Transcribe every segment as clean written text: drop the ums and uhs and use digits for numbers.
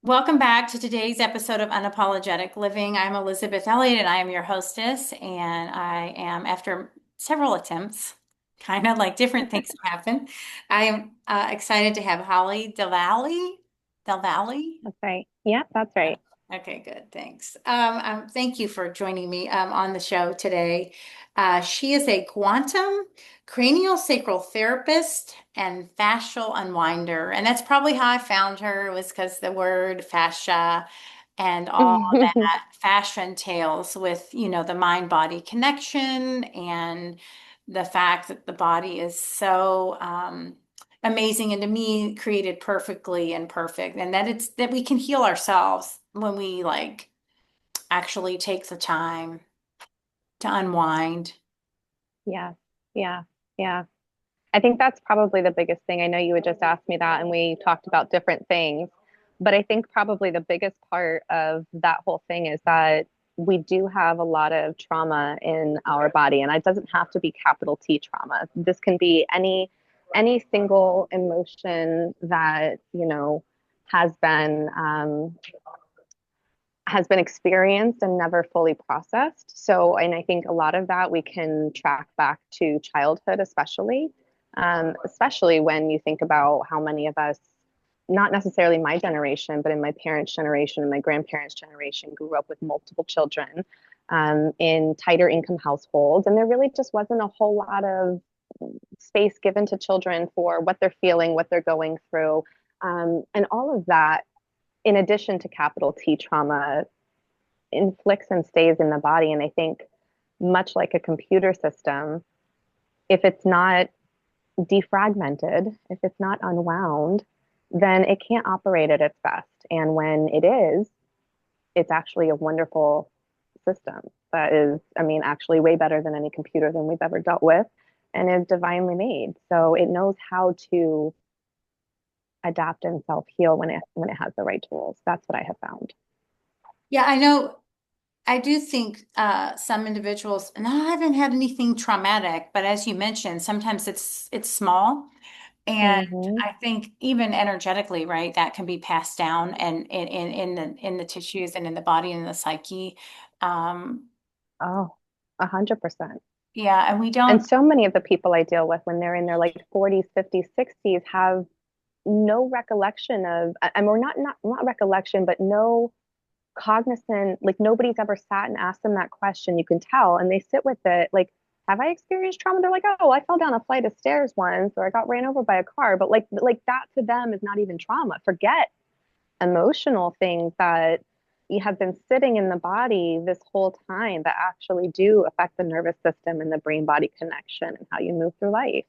Welcome back to today's episode of Unapologetic Living. I'm Elizabeth Elliott and I am your hostess. And I am, after several attempts, kind of like different things happen, I am excited to have Holly Del Valle. Del Valle? That's right. Yeah, that's right. Okay, good. Thanks. Thank you for joining me on the show today. She is a quantum craniosacral therapist and fascial unwinder. And that's probably how I found her, was because the word fascia and all that fascia entails with, the mind-body connection and the fact that the body is so amazing and to me created perfectly and perfect, and that we can heal ourselves when we like actually take the time to unwind. Yeah, yeah, yeah. I think that's probably the biggest thing. I know you had just asked me that, and we talked about different things, but I think probably the biggest part of that whole thing is that we do have a lot of trauma in our body, and it doesn't have to be capital T trauma. This can be any single emotion that, has been has been experienced and never fully processed. So, and I think a lot of that we can track back to childhood, especially when you think about how many of us, not necessarily my generation, but in my parents' generation and my grandparents' generation, grew up with multiple children in tighter income households. And there really just wasn't a whole lot of space given to children for what they're feeling, what they're going through. And all of that, in addition to capital T trauma, inflicts and stays in the body. And I think, much like a computer system, if it's not defragmented, if it's not unwound, then it can't operate at its best. And when it is, it's actually a wonderful system that is, I mean, actually way better than any computer than we've ever dealt with and is divinely made. So it knows how to adapt and self heal when it has the right tools. That's what I have found. Yeah, I know. I do think some individuals, and I haven't had anything traumatic, but as you mentioned, sometimes it's small. And Mm-hmm. I think even energetically, right, that can be passed down and in the tissues and in the body and in the psyche. Um, Oh, 100%. yeah, and we And don't. so many of the people I deal with when they're in their like 40s, 50s, 60s have no recollection of, or not recollection, but no cognizant, like nobody's ever sat and asked them that question. You can tell, and they sit with it like, have I experienced trauma? They're like, oh, I fell down a flight of stairs once, or I got ran over by a car. But like that to them is not even trauma. Forget emotional things that you have been sitting in the body this whole time that actually do affect the nervous system and the brain body connection and how you move through life.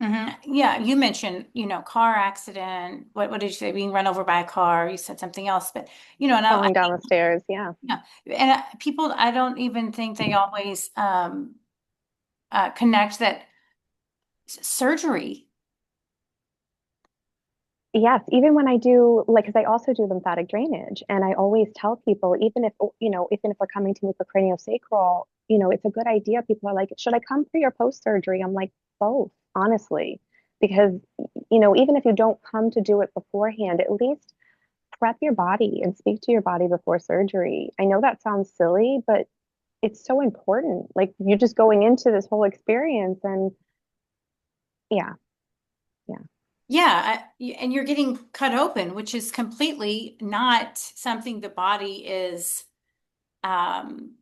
Mhm. Yeah, you mentioned, car accident. What did you say? Being run over by a car. You said something else, but and I Falling down the stairs. Yeah. yeah, and people, I don't even think they always connect that surgery. Yes, even when I do, like, because I also do lymphatic drainage, and I always tell people, even if they're coming to me for craniosacral, it's a good idea. People are like, should I come pre or post surgery? I'm like, both, honestly, because, even if you don't come to do it beforehand, at least prep your body and speak to your body before surgery. I know that sounds silly, but it's so important. Like, you're just going into this whole experience, and yeah, yeah. Yeah, and you're getting cut open, which is completely not something the body is. Um,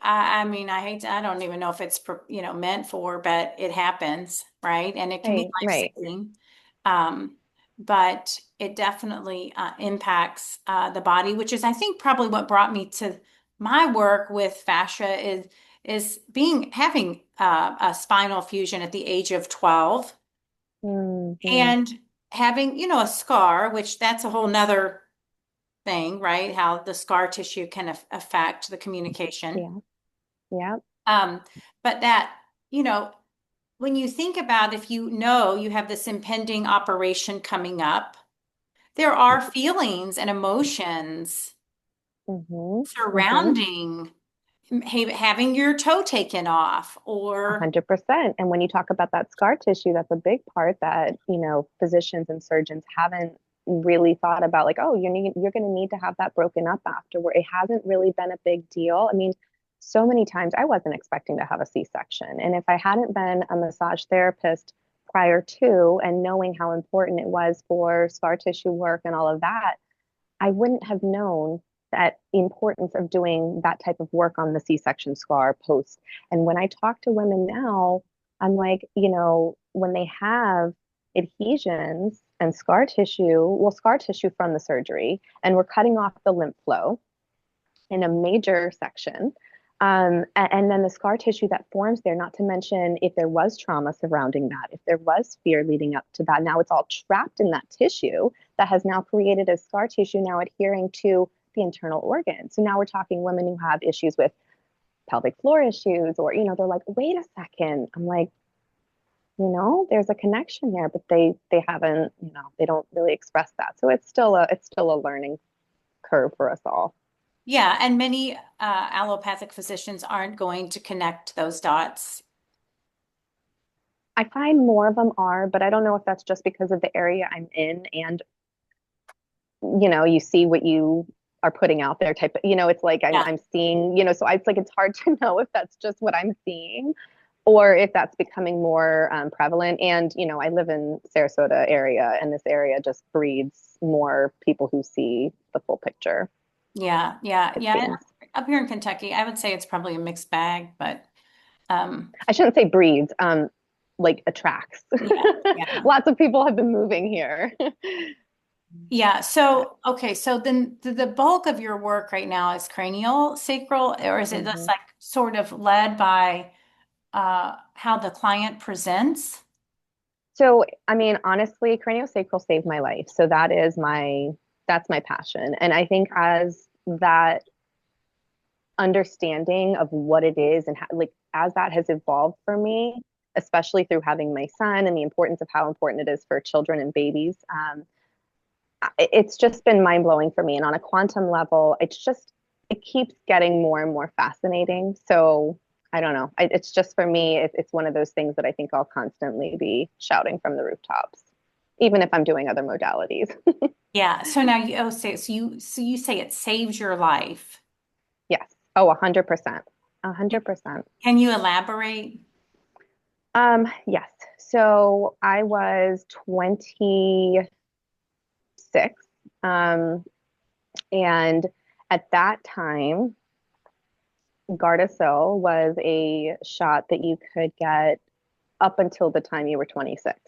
I mean, I don't even know if it's meant for, but it happens, right? And it can be Right, right. life-saving. Um, but it definitely impacts the body, which is, I think, probably what brought me to my work with fascia is being having a spinal fusion at the age of 12 Hmm. and having, a scar, which that's a whole nother thing, right? How the scar tissue can affect the communication. Yeah, yeah. Um, but that, you know, when you think about if you know you have this impending operation coming up, there are feelings and emotions Mm-hmm. Mm-hmm. surrounding having your toe taken off A or 100%. And when you talk about that scar tissue, that's a big part that, physicians and surgeons haven't. really thought about like, oh, you're going to need to have that broken up afterward. It hasn't really been a big deal. I mean, so many times I wasn't expecting to have a C-section. And if I hadn't been a massage therapist prior to and knowing how important it was for scar tissue work and all of that, I wouldn't have known that the importance of doing that type of work on the C-section scar post. And when I talk to women now, I'm like, when they have adhesions and scar tissue, well, scar tissue from the surgery, and we're cutting off the lymph flow in a major section. And then the scar tissue that forms there, not to mention if there was trauma surrounding that, if there was fear leading up to that, now it's all trapped in that tissue that has now created a scar tissue now adhering to the internal organs. So now we're talking women who have issues with pelvic floor issues, or, they're like, wait a second. I'm like, there's a connection there, but they haven't, they don't really express that. So it's still a learning curve for us all. Yeah, and many allopathic physicians aren't going to connect those dots. I find more of them are, but I don't know if that's just because of the area I'm in and you see what you are putting out there type of, it's like Yeah. I'm seeing, so it's like it's hard to know if that's just what I'm seeing or if that's becoming more prevalent. And I live in Sarasota area, and this area just breeds more people who see the full picture, Yeah, yeah, it yeah. seems. Up here in Kentucky, I would say it's probably a mixed bag, but um, I shouldn't say breeds, like attracts. yeah, yeah. Lots of people have been moving here. Yeah. So, okay. So then the bulk of your work right now is cranial sacral, or is it just Mhm. like sort of led by how the client presents? So, I mean, honestly, craniosacral saved my life. So that's my passion. And I think as that understanding of what it is and how, like as that has evolved for me, especially through having my son and the importance of how important it is for children and babies, it's just been mind blowing for me. And on a quantum level, it keeps getting more and more fascinating. So I don't know. It's just for me, it's one of those things that I think I'll constantly be shouting from the rooftops, even if I'm doing other modalities. Yeah. So now you say it saves your life. Yes. Oh, 100%. 100%. Can you elaborate? Yes. So I was 26, um, and at that time, Gardasil was a shot that you could get up until the time you were 26.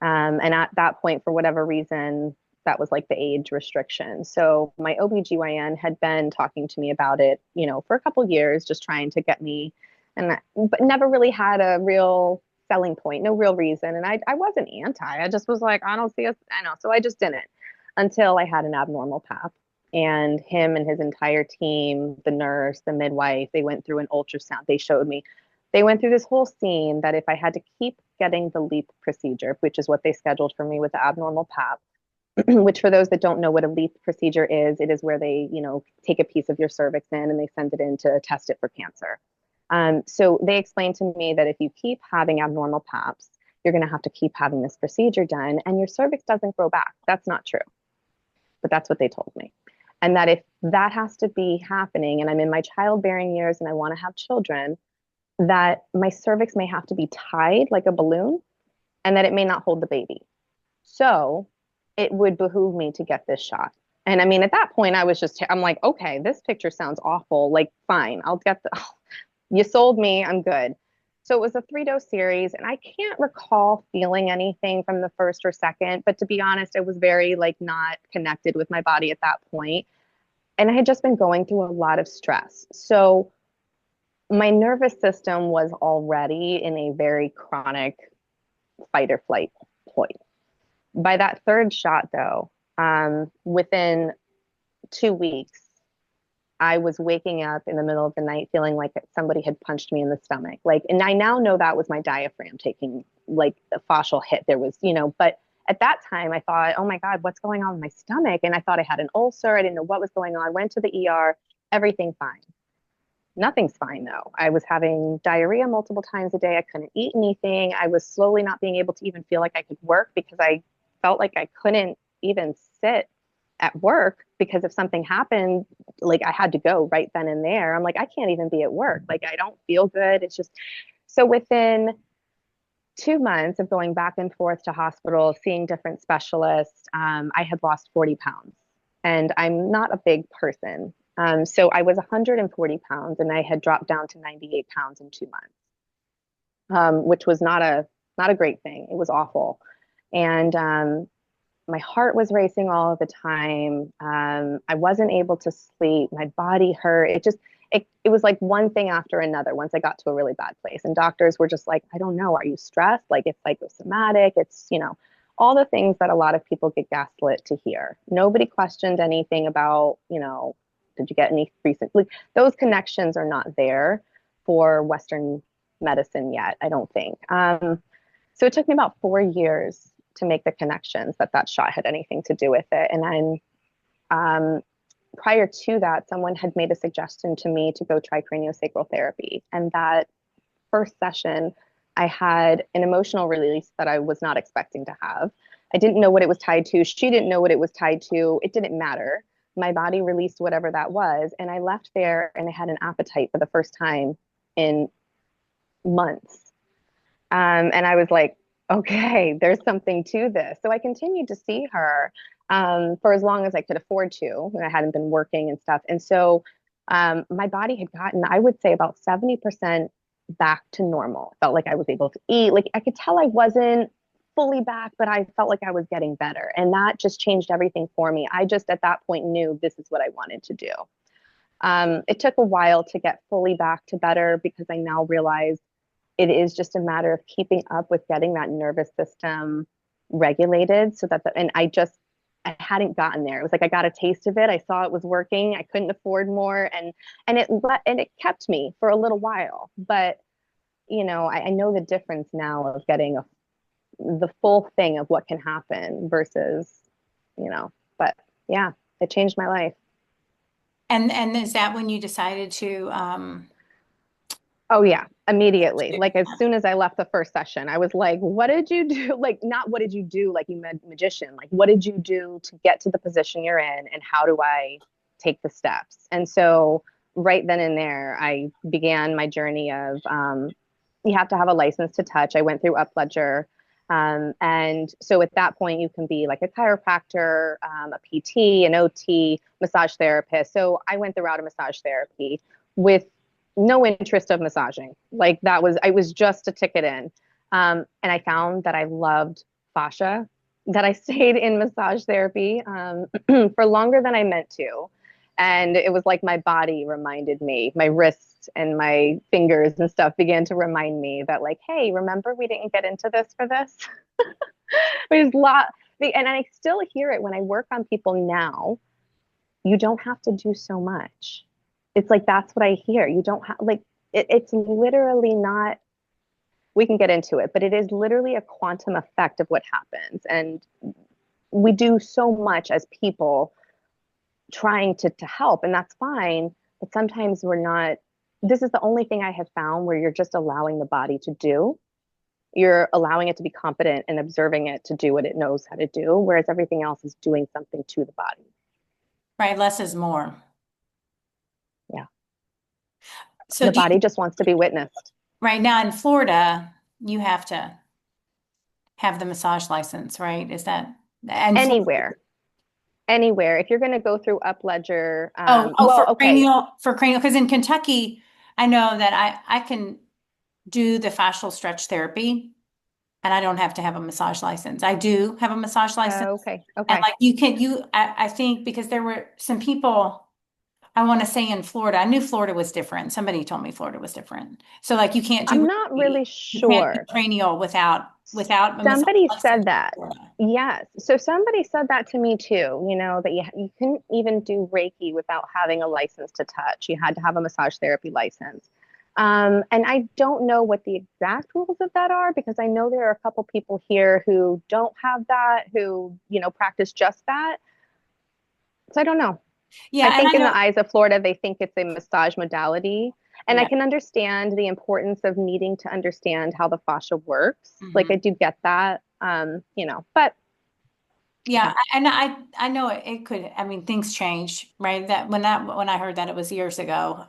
And at that point, for whatever reason, that was like the age restriction. So my OBGYN had been talking to me about it, for a couple years, just trying to get me, but never really had a real selling point, no real reason. And I wasn't anti. I just was like, I don't see us. I know. So I just didn't until I had an abnormal pap. And him and his entire team, the nurse, the midwife, they went through an ultrasound. They went through this whole scene that if I had to keep getting the LEAP procedure, which is what they scheduled for me with the abnormal pap, which for those that don't know what a LEAP procedure is, it is where they, take a piece of your cervix in and they send it in to test it for cancer. So they explained to me that if you keep having abnormal paps, you're going to have to keep having this procedure done, and your cervix doesn't grow back. That's not true, but that's what they told me. And that if that has to be happening, and I'm in my childbearing years and I want to have children, that my cervix may have to be tied like a balloon and that it may not hold the baby. So it would behoove me to get this shot. And I mean, at that point, I'm like, okay, this picture sounds awful. Like, fine, I'll get the, you sold me, I'm good. So it was a 3-dose series, and I can't recall feeling anything from the first or second, but to be honest, I was very like not connected with my body at that point. And I had just been going through a lot of stress. So my nervous system was already in a very chronic fight or flight point. By that third shot, though, within 2 weeks, I was waking up in the middle of the night feeling like somebody had punched me in the stomach. Like, and I now know that was my diaphragm taking like a fascial hit. There was, but at that time I thought, oh my God, what's going on with my stomach? And I thought I had an ulcer. I didn't know what was going on. Went to the ER, everything fine. Nothing's fine though. I was having diarrhea multiple times a day. I couldn't eat anything. I was slowly not being able to even feel like I could work because I felt like I couldn't. even sit at work because if something happened, like I had to go right then and there. I'm like, I can't even be at work. Like I don't feel good. It's just so within 2 months of going back and forth to hospitals, seeing different specialists, I had lost 40 pounds. And I'm not a big person. So I was 140 pounds and I had dropped down to 98 pounds in 2 months, which was not a great thing. It was awful. And my heart was racing all of the time. I wasn't able to sleep. My body hurt. It was like one thing after another once I got to a really bad place. And doctors were just like, I don't know, are you stressed? Like it's psychosomatic. It's, all the things that a lot of people get gaslit to hear. Nobody questioned anything about, did you get any recent, like those connections are not there for Western medicine yet, I don't think. So it took me about 4 years to make the connections that that shot had anything to do with it. And then prior to that, someone had made a suggestion to me to go try craniosacral therapy. And that first session, I had an emotional release that I was not expecting to have. I didn't know what it was tied to. She didn't know what it was tied to. It didn't matter. My body released whatever that was. And I left there and I had an appetite for the first time in months. And I was like, okay, there's something to this. So I continued to see her for as long as I could afford to when I hadn't been working and stuff. And so my body had gotten, I would say, about 70% back to normal. Felt like I was able to eat. Like I could tell I wasn't fully back, but I felt like I was getting better. And that just changed everything for me. I just at that point knew this is what I wanted to do. It took a while to get fully back to better because I now realize it is just a matter of keeping up with getting that nervous system regulated so that and I hadn't gotten there. It was like I got a taste of it. I saw it was working. I couldn't afford more and it kept me for a little while. But I know the difference now of getting the full thing of what can happen versus, but yeah, it changed my life. And is that when you decided to Oh yeah, immediately. Like as soon as I left the first session, I was like, "What did you do? Like, not what did you do? Like you magician. Like, what did you do to get to the position you're in, and how do I take the steps?" And so, right then and there, I began my journey of you have to have a license to touch. I went through Upledger, and so at that point, you can be like a chiropractor, a PT, an OT, massage therapist. So I went the route of massage therapy with no interest of massaging. Like I was just a ticket in. And I found that I loved fascia, that I stayed in massage therapy for longer than I meant to. And it was like my body reminded me, my wrists and my fingers and stuff began to remind me that, like, hey, remember we didn't get into this for this? There's a lot, and I still hear it when I work on people now. You don't have to do so much. It's like that's what I hear. You don't have like it's literally not. We can get into it, but it is literally a quantum effect of what happens, and we do so much as people trying to help, and that's fine. But sometimes we're not. This is the only thing I have found where you're just allowing the body to do. You're allowing it to be competent and observing it to do what it knows how to do, whereas everything else is doing something to the body. right, less is more. Yeah. So The do body you just wants to be witnessed. right now in Florida, you have to have the massage license, right? Is that and Florida, Anywhere, anywhere. If you're going to go through Upledger, for well, okay. cranial, because in Kentucky, I know that I can do the fascial stretch therapy and I don't have to have a massage license. I do have a massage license. Okay. And Okay. like I think because there were some people I want to say in Florida, I knew Florida was different. Somebody told me Florida was different. So like you can't do I'm not Reiki, really you can't do sure. cranial without a massage Somebody license said in that. Florida. Yes. So somebody said that to me too, that you couldn't even do Reiki without having a license to touch. You had to have a massage therapy license. And I don't know what the exact rules of that are because I know there are a couple people here who don't have that, who, practice just that. So I don't know. I Yeah, and I think in know. the eyes of Florida, they think it's a massage modality. And I Yeah. can understand the importance of needing to understand how the fascia works. Like Hmm. I do get that, but Yeah, and I know it could, I mean, things change, right? When I heard that it was years ago.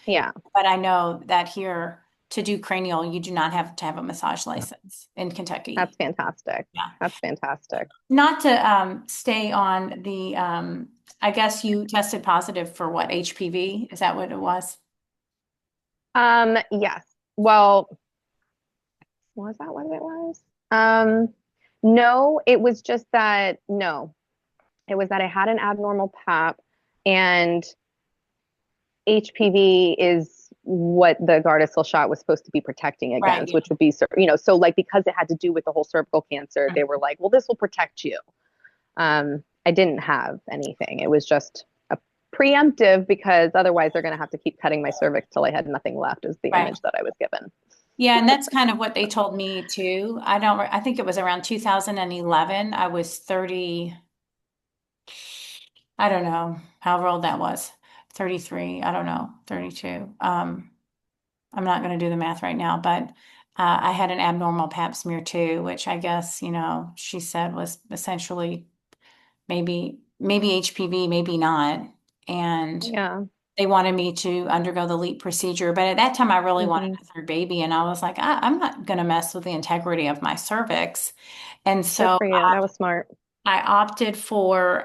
Yeah, But I know that here to do cranial, you do not have to have a massage license in Kentucky. that's fantastic. Yeah. That's fantastic. Not to stay on the I guess you tested positive for what, HPV? Is that what it was? Yes. Well, was that what it was? Um, no, it was just that, no, it was that I had an abnormal pap and HPV is what the Gardasil shot was supposed to be protecting Right, against, yeah. which would be, so like because it had to do with the whole cervical cancer, they were like, well, this will protect you. I didn't have anything. It was just a preemptive because otherwise they're going to have to keep cutting my cervix till I had nothing left, is the Right. image that I was given. Yeah, and that's kind of what they told me too. I think it was around 2011. I was 30, I don't know, however old that was. 33, I don't know, 32. I'm not going to do the math right now, but I had an abnormal pap smear too, which I guess, she said was essentially maybe HPV, maybe not. And Yeah. they wanted me to undergo the LEAP procedure. But at that time, I really wanted Hmm. a third baby. And I was like, I'm not going to mess with the integrity of my cervix. And Good so for you. That was smart. I opted for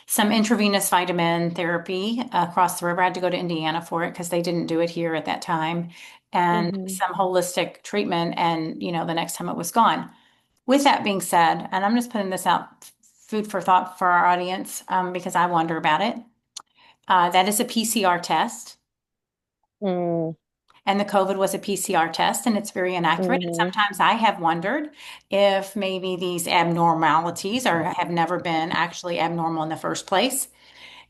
some intravenous vitamin therapy across the river. I had to go to Indiana for it because they didn't do it here at that time, and Hmm. some holistic treatment. And, the next time it was gone. With that being said, and I'm just putting this out, food for thought for our audience, because I wonder about it. That is a PCR test. Mm. And the COVID was a PCR test, and it's very inaccurate. And Hmm. sometimes I have wondered if maybe these abnormalities have never been actually abnormal in the first place,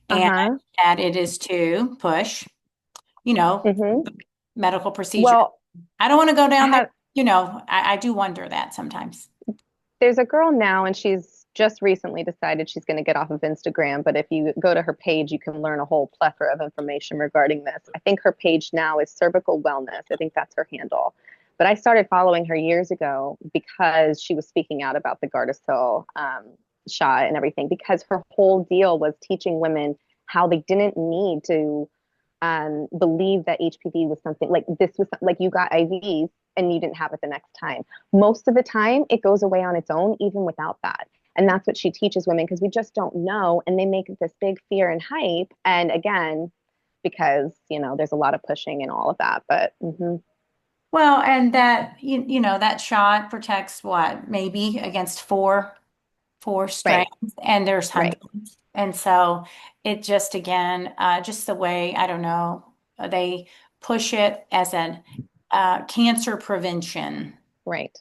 and Uh-huh. that it is to push, you know, Hmm. medical procedure. Well, I don't want to go I down there. have I do wonder that sometimes. there's a girl now and she's just recently decided she's going to get off of Instagram, but if you go to her page, you can learn a whole plethora of information regarding this. I think her page now is Cervical Wellness. I think that's her handle. But I started following her years ago because she was speaking out about the Gardasil shot and everything, because her whole deal was teaching women how they didn't need to believe that HPV was something like this was like you got IVs and you didn't have it the next time. Most of the time, it goes away on its own, even without that. And that's what she teaches women because we just don't know. And they make this big fear and hype. And again, because, there's a lot of pushing and all of that. But Well, and that that shot protects what, maybe against four right, strands, and there's right, hundreds. And so it just, again, just the way, I don't know, they push it as an cancer prevention. right.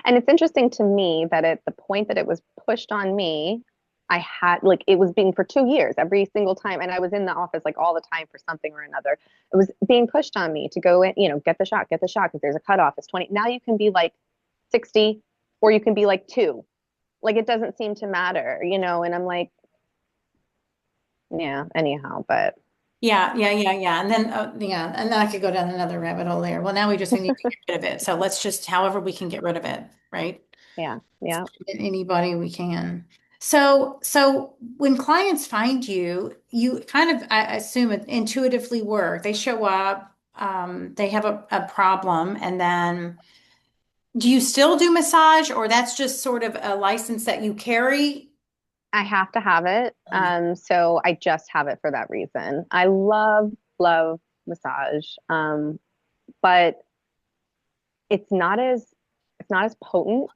And it's interesting to me that at the point that it was pushed on me, I had like it was being for 2 years every single time. And I was in the office like all the time for something or another. It was being pushed on me to go in, get the shot, get the shot, because there's a cutoff. It's 20. Now you can be like 60 or you can be like 2. Like it doesn't seem to matter. And I'm like, yeah, anyhow, but Yeah. And then I could go down another rabbit hole there. Well, now we need to get rid of it. So let's just, however we can get rid of it, right? yeah, yeah. Anybody we can. So when clients find you, you kind of, I assume, it intuitively work. They show up, they have a problem, and then do you still do massage, or that's just sort of a license that you carry? I have to have it. So I just have it for that reason. I love massage. But it's not as potent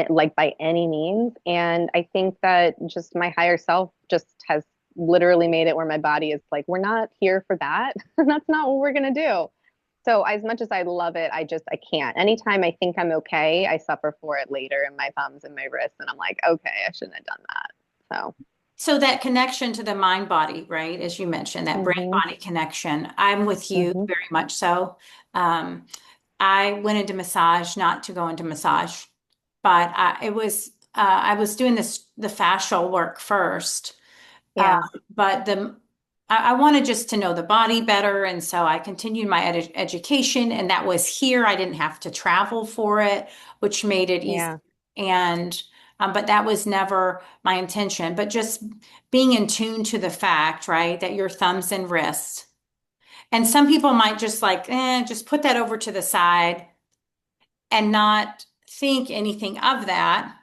like by any means. And I think that just my higher self just has literally made it where my body is like, we're not here for that. That's not what we're gonna do. So as much as I love it, I can't. Anytime I think I'm okay, I suffer for it later in my thumbs and my wrists, and I'm like, okay, I shouldn't have done that. So, So that connection to the mind body, right? As you mentioned, that brain hmm body connection. I'm with you hmm very much so. Um, I went into massage not to go into massage, but I was doing the fascial work first. Uh, yeah, but I wanted just to know the body better, and so I continued my education, and that was here. I didn't have to travel for it, which made it easy. yeah. And but that was never my intention. But just being in tune to the fact, right, that your thumbs and wrists, and some people might just like, just put that over to the side and not think anything of that.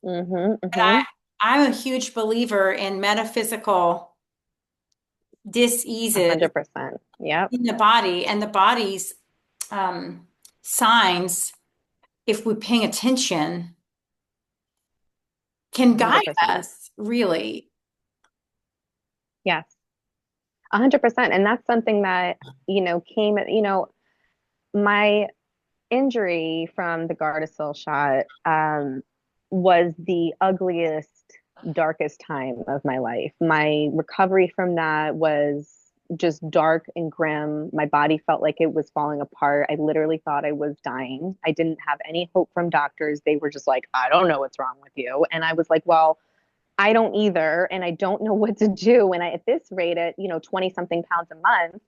Mm-hmm, But mm-hmm. I'm a huge believer in metaphysical diseases 100%. Yep. in the body and the body's um, signs, if we're paying attention, can guide 100%. us, really. Yes. 100%. And that's something that, came, my injury from the Gardasil shot was the ugliest, darkest time of my life. My recovery from that was just dark and grim. My body felt like it was falling apart. I literally thought I was dying. I didn't have any hope from doctors. They were just like, I don't know what's wrong with you. And I was like, well, I don't either. And I don't know what to do. And at this rate, at, 20 something pounds a month,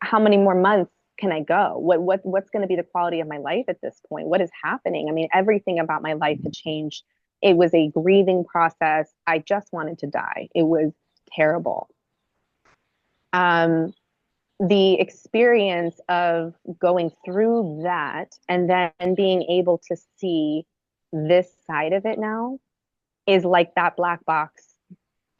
how many more months can I go? What's going to be the quality of my life at this point? What is happening? I mean, everything about my life had changed. It was a grieving process. I just wanted to die. It was terrible. Um, the experience of going through that and then being able to see this side of it now is like that black box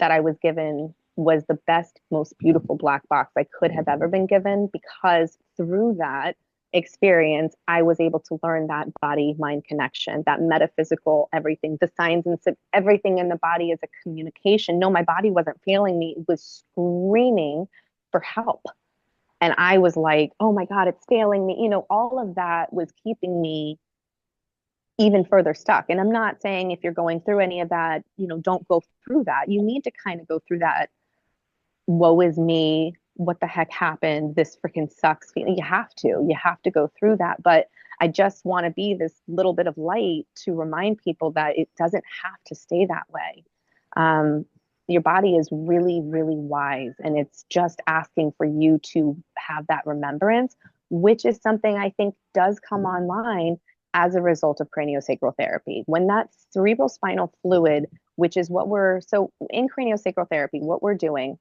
that I was given was the best, most beautiful black box I could have ever been given, because through that experience, I was able to learn that body mind connection, that metaphysical everything, the signs and everything in the body is a communication. No, my body wasn't failing me, it was screaming for help. And I was like, oh my God, it's failing me. All of that was keeping me even further stuck. And I'm not saying if you're going through any of that, don't go through that. You need to kind of go through that woe is me, what the heck happened, this freaking sucks feeling. You have to go through that. But I just want to be this little bit of light to remind people that it doesn't have to stay that way. Um, your body is really, really wise, and it's just asking for you to have that remembrance, which is something I think does come online as a result of craniosacral therapy. When that cerebral spinal fluid, which is so in craniosacral therapy, what we're doing,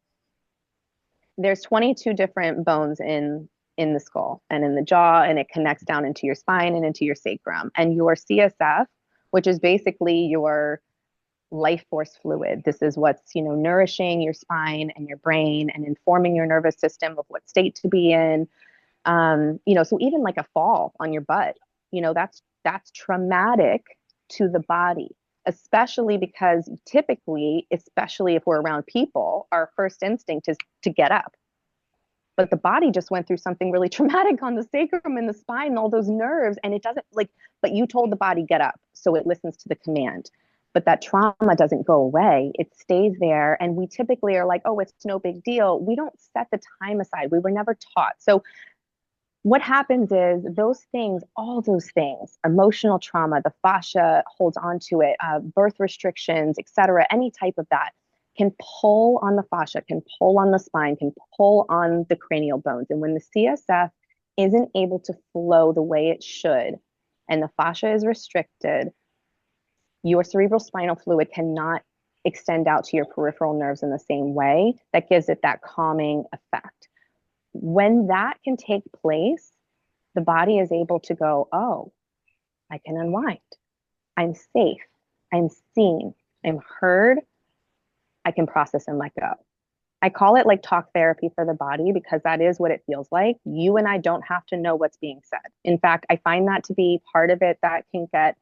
there's 22 different bones in the skull and in the jaw, and it connects down into your spine and into your sacrum. And your CSF, which is basically your life force fluid, this is what's nourishing your spine and your brain and informing your nervous system of what state to be in. So even like a fall on your butt, that's traumatic to the body, especially because typically, especially if we're around people, our first instinct is to get up. But the body just went through something really traumatic on the sacrum and the spine and all those nerves, and it doesn't but you told the body get up, so it listens to the command. But that trauma doesn't go away, it stays there. And we typically are like, oh, it's no big deal. We don't set the time aside. We were never taught. So what happens is those things, all those things, emotional trauma, the fascia holds onto it, birth restrictions, etc., any type of that can pull on the fascia, can pull on the spine, can pull on the cranial bones. And when the CSF isn't able to flow the way it should, and the fascia is restricted, your cerebral spinal fluid cannot extend out to your peripheral nerves in the same way. That gives it that calming effect. When that can take place, the body is able to go, oh, I can unwind. I'm safe. I'm seen. I'm heard. I can process and let go. I call it like talk therapy for the body, because that is what it feels like. You and I don't have to know what's being said. In fact, I find that to be part of it that can get,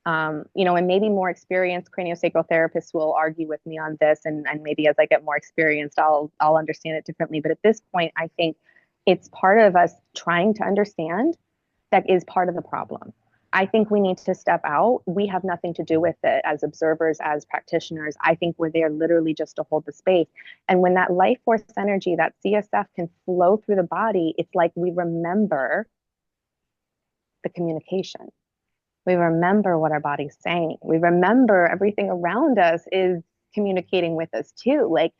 and maybe more experienced craniosacral therapists will argue with me on this. And maybe as I get more experienced, I'll understand it differently. But at this point, I think it's part of us trying to understand that is part of the problem. I think we need to step out. We have nothing to do with it as observers, as practitioners. I think we're there literally just to hold the space. And when that life force energy, that CSF can flow through the body, it's like we remember the communication. We remember what our body's saying. We remember everything around us is communicating with us too. Like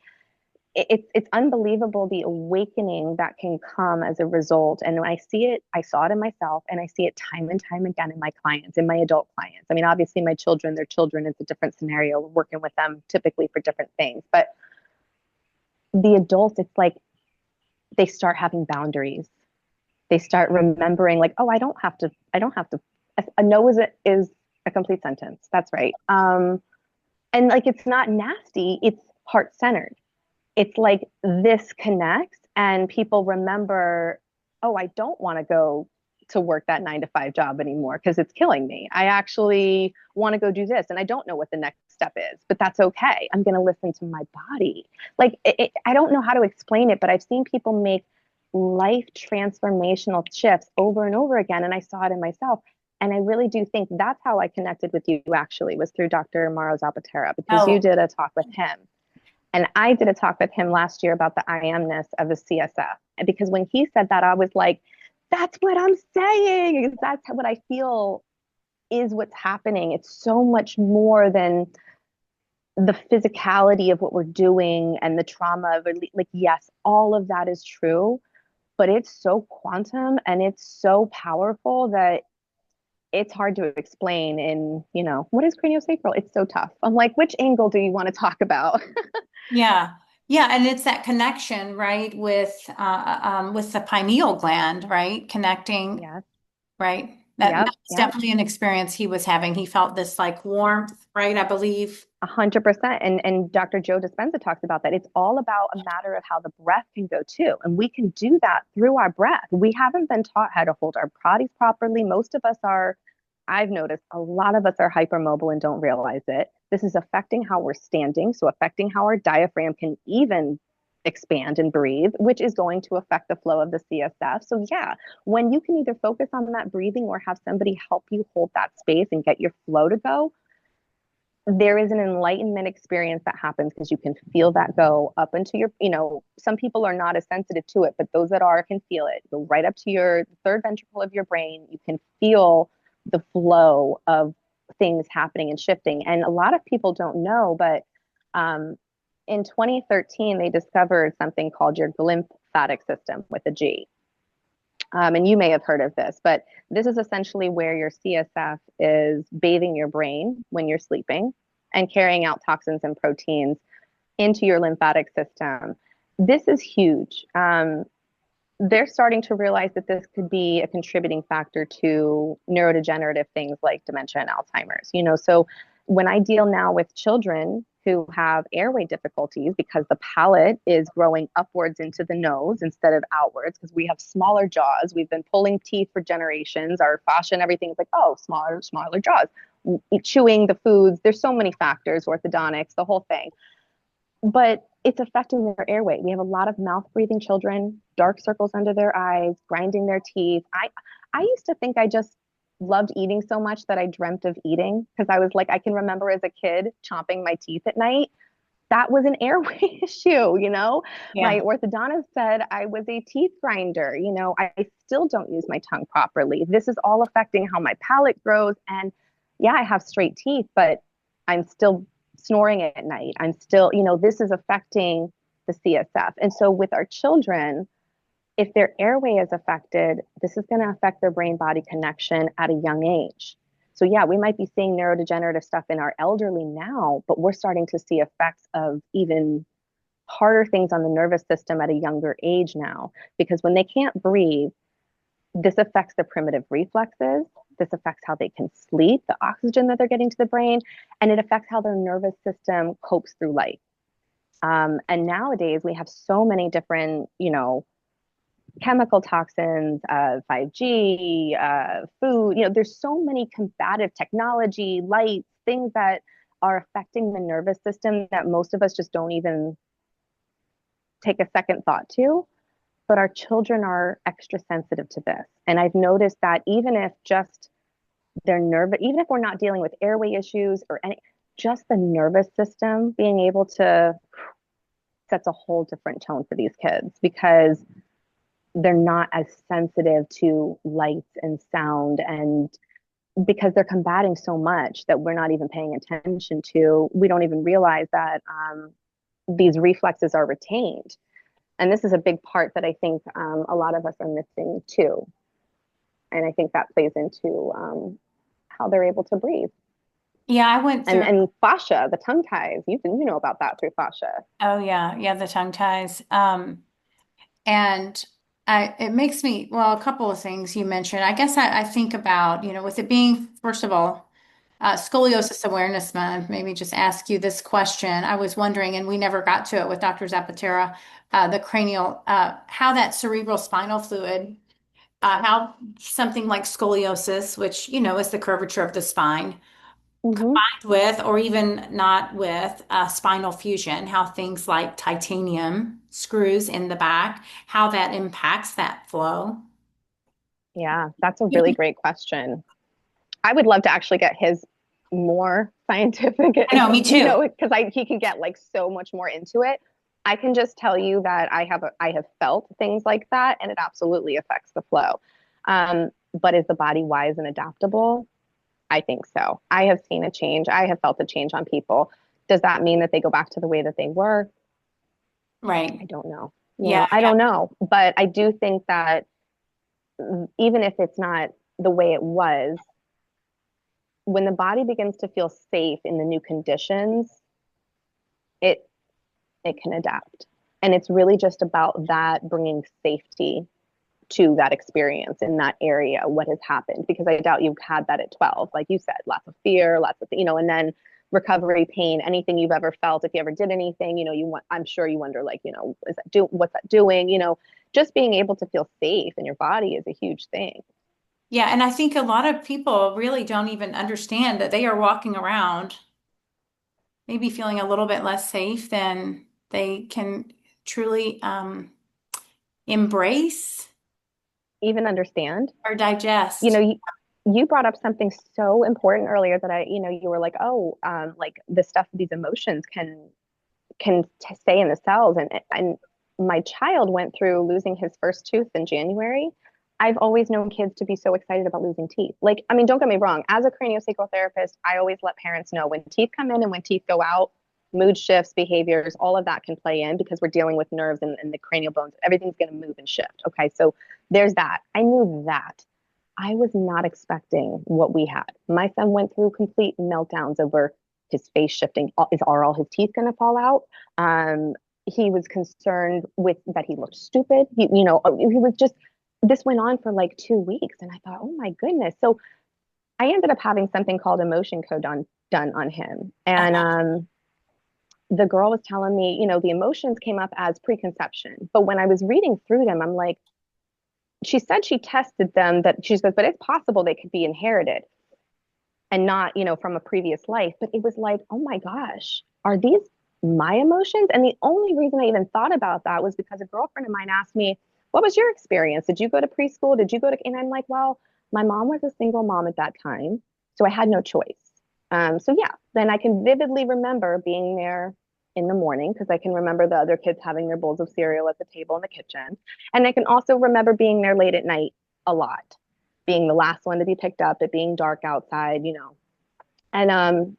it's unbelievable the awakening that can come as a result. And when I see it, I saw it in myself, and I see it time and time again in my clients, in my adult clients. I mean, obviously my children, their children, it's a different scenario. We're working with them typically for different things, but the adults, it's like they start having boundaries. They start remembering, like, oh, I don't have to. A no is a complete sentence. That's right. And like, it's not nasty. It's heart centered. It's like this connects, and people remember, oh, I don't want to go to work that 9 to 5 job anymore because it's killing me. I actually want to go do this, and I don't know what the next step is, but that's okay. I'm going to listen to my body. Like, I don't know how to explain it, but I've seen people make life transformational shifts over and over again. And I saw it in myself. And I really do think that's how I connected with you, actually, was through Dr. Mauro Zapatera, because you Oh, did a talk with him. And I did a talk with him last year about the I amness of the CSF. And because when he said that, I was like, that's what I'm saying. That's what I feel is what's happening. It's so much more than the physicality of what we're doing and the trauma of, like, yes, all of that is true, but it's so quantum and it's so powerful that it's hard to explain in, what is craniosacral? It's so tough. I'm like, which angle do you want to talk about? yeah. Yeah, and it's that connection, right, with the pineal gland, right? Connecting, Yes. right? Yep. That's Yep. definitely an experience he was having. He felt this like warmth, right? I believe. 100%. And Dr. Joe Dispenza talks about that. It's all about a matter of how the breath can go too. And we can do that through our breath. We haven't been taught how to hold our bodies properly. Most of us are, I've noticed a lot of us are hypermobile and don't realize it. This is affecting how we're standing, so affecting how our diaphragm can even expand and breathe, which is going to affect the flow of the CSF. So yeah, when you can either focus on that breathing or have somebody help you hold that space and get your flow to go, there is an enlightenment experience that happens because you can feel that go up into your, some people are not as sensitive to it, but those that are can feel it go right up to your third ventricle of your brain. You can feel the flow of things happening and shifting. And a lot of people don't know, but in 2013, they discovered something called your lymphatic system with a G. And you may have heard of this, but this is essentially where your CSF is bathing your brain when you're sleeping and carrying out toxins and proteins into your lymphatic system. This is huge. They're starting to realize that this could be a contributing factor to neurodegenerative things like dementia and Alzheimer's. So when I deal now with children who have airway difficulties because the palate is growing upwards into the nose instead of outwards, because we have smaller jaws. We've been pulling teeth for generations. Our fascia and everything is like, oh, smaller jaws. Chewing the foods. There's so many factors, orthodontics, the whole thing. But it's affecting their airway. We have a lot of mouth breathing children, dark circles under their eyes, grinding their teeth. I used to think I just loved eating so much that I dreamt of eating, because I was like, I can remember as a kid chomping my teeth at night. That was an airway issue. My Yeah. orthodontist said I was a teeth grinder. I still don't use my tongue properly. This is all affecting how my palate grows. And yeah, I have straight teeth, but I'm still snoring at night. I'm still, this is affecting the CSF. And so with our children, if their airway is affected, this is going to affect their brain body connection at a young age. So yeah, we might be seeing neurodegenerative stuff in our elderly now, but we're starting to see effects of even harder things on the nervous system at a younger age now, because when they can't breathe, this affects their primitive reflexes. This affects how they can sleep, the oxygen that they're getting to the brain, and it affects how their nervous system copes through life. And nowadays we have so many different, chemical toxins, 5G, food. There's so many combative technology, lights, things that are affecting the nervous system that most of us just don't even take a second thought to. But our children are extra sensitive to this. And I've noticed that even if just their nerve, even if we're not dealing with airway issues or any, just the nervous system being able to sets a whole different tone for these kids, because they're not as sensitive to lights and sound, and because they're combating so much that we're not even paying attention to. We don't even realize that these reflexes are retained. And this is a big part that I think a lot of us are missing too. And I think that plays into how they're able to breathe. Yeah, I went through. And fascia, the tongue ties, you know about that through fascia. Oh yeah, yeah, the tongue ties. And it makes me, well, a couple of things you mentioned. I guess I think about, with it being, first of all, Scoliosis Awareness Month, maybe just ask you this question. I was wondering, and we never got to it with Dr. Zapatera, the cranial, how that cerebral spinal fluid, how something like scoliosis, which, is the curvature of the spine, Mm-hmm. with, or even not with, spinal fusion, how things like titanium screws in the back, how that impacts that flow. Yeah, that's a really great question. I would love to actually get his more scientific, I know, me too. because he can get like so much more into it. I can just tell you that I have felt things like that, and it absolutely affects the flow. But is the body wise and adaptable? I think so. I have seen a change. I have felt a change on people. Does that mean that they go back to the way that they were? I Right. don't know. Yeah. I don't know. But I do think that even if it's not the way it was, when the body begins to feel safe in the new conditions, it it can adapt. And it's really just about that bringing safety to that experience in that area, what has happened, because I doubt you've had that at 12, like you said, lots of fear, lots of, and then recovery pain, anything you've ever felt, if you ever did anything, I'm sure you wonder, like, what's that doing, just being able to feel safe in your body is a huge thing. Yeah, and I think a lot of people really don't even understand that they are walking around maybe feeling a little bit less safe than they can truly embrace Even understand, or you know, digest. you, you brought up something so important earlier that you were like, oh, like the stuff, these emotions can stay in the cells. And my child went through losing his first tooth in January. I've always known kids to be so excited about losing teeth. Like, I mean, don't get me wrong. As a craniosacral therapist, I always let parents know when teeth come in and when teeth go out, mood shifts, behaviors, all of that can play in because we're dealing with nerves and the cranial bones. Everything's going to move and shift. Okay, so there's that. I knew that. I was not expecting what we had. My son went through complete meltdowns over his face shifting. Are all his teeth going to fall out? He was concerned with that he looked stupid. He was just, this went on for like 2 weeks. And I thought, oh my goodness. So I ended up having something called emotion code done on him. And the girl was telling me, the emotions came up as preconception. But when I was reading through them, I'm like, she said she tested them, that she goes, but it's possible they could be inherited and not, from a previous life. But it was like, oh my gosh, are these my emotions? And the only reason I even thought about that was because a girlfriend of mine asked me, what was your experience? Did you go to preschool? Did you go to, and I'm like, well, my mom was a single mom at that time. So I had no choice. So yeah, then I can vividly remember being there in the morning because I can remember the other kids having their bowls of cereal at the table in the kitchen. And I can also remember being there late at night a lot, being the last one to be picked up, it being dark outside. And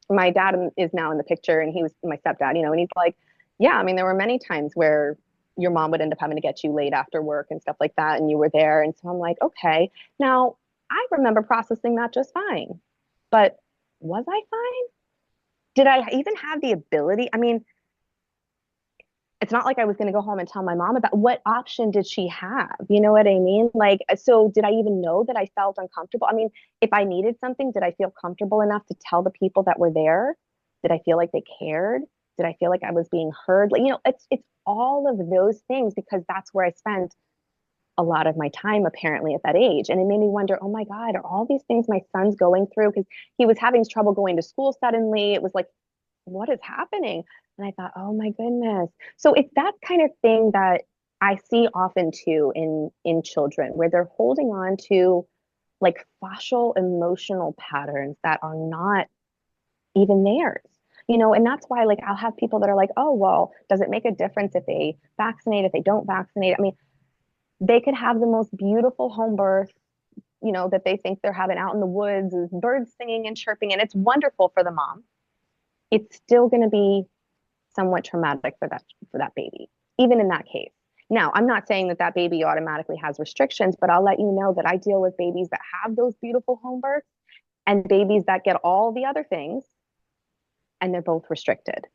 my dad is now in the picture, and he was my stepdad, and he's like, yeah, I mean, there were many times where your mom would end up having to get you late after work and stuff like that, and you were there. And so I'm like, okay. Now, I remember processing that just fine. But was I fine? Did I even have the ability? I mean, it's not like I was going to go home and tell my mom about what option did she have? You know what I mean? Like, so did I even know that I felt uncomfortable? I mean, if I needed something, did I feel comfortable enough to tell the people that were there? Did I feel like they cared? Did I feel like I was being heard? Like, it's all of those things because that's where I spent a lot of my time apparently at that age. And it made me wonder, oh my God, are all these things my son's going through? Because he was having trouble going to school suddenly. It was like, what is happening? And I thought, oh my goodness. So it's that kind of thing that I see often too in children where they're holding on to like fascial emotional patterns that are not even theirs. And that's why like I'll have people that are like, oh, well, does it make a difference if they vaccinate, if they don't vaccinate? I mean, they could have the most beautiful home birth, that they think they're having out in the woods, birds singing and chirping, and it's wonderful for the mom. It's still going to be somewhat traumatic for that baby, even in that case. Now, I'm not saying that that baby automatically has restrictions, but I'll let you know that I deal with babies that have those beautiful home births and babies that get all the other things and they're both restricted.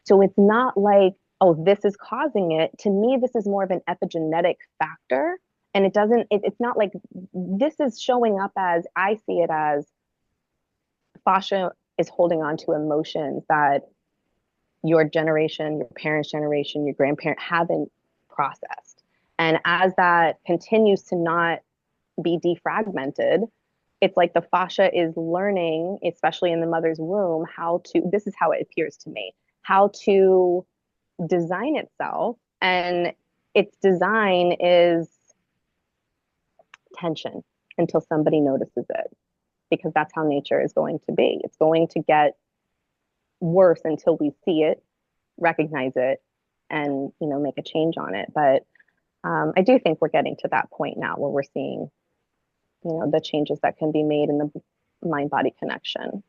So it's not like, oh, this is causing it. To me, this is more of an epigenetic factor. And it's not like this is showing up as I see it as fascia is holding on to emotions that your generation, your parents' generation, your grandparent haven't processed. And as that continues to not be defragmented, it's like the fascia is learning, especially in the mother's womb, this is how it appears to me, how to design itself. And its design is tension until somebody notices it, because that's how nature is going to be. It's going to get worse until we see it, recognize it, and make a change on it. But I do think we're getting to that point now where we're seeing the changes that can be made in the mind body connection.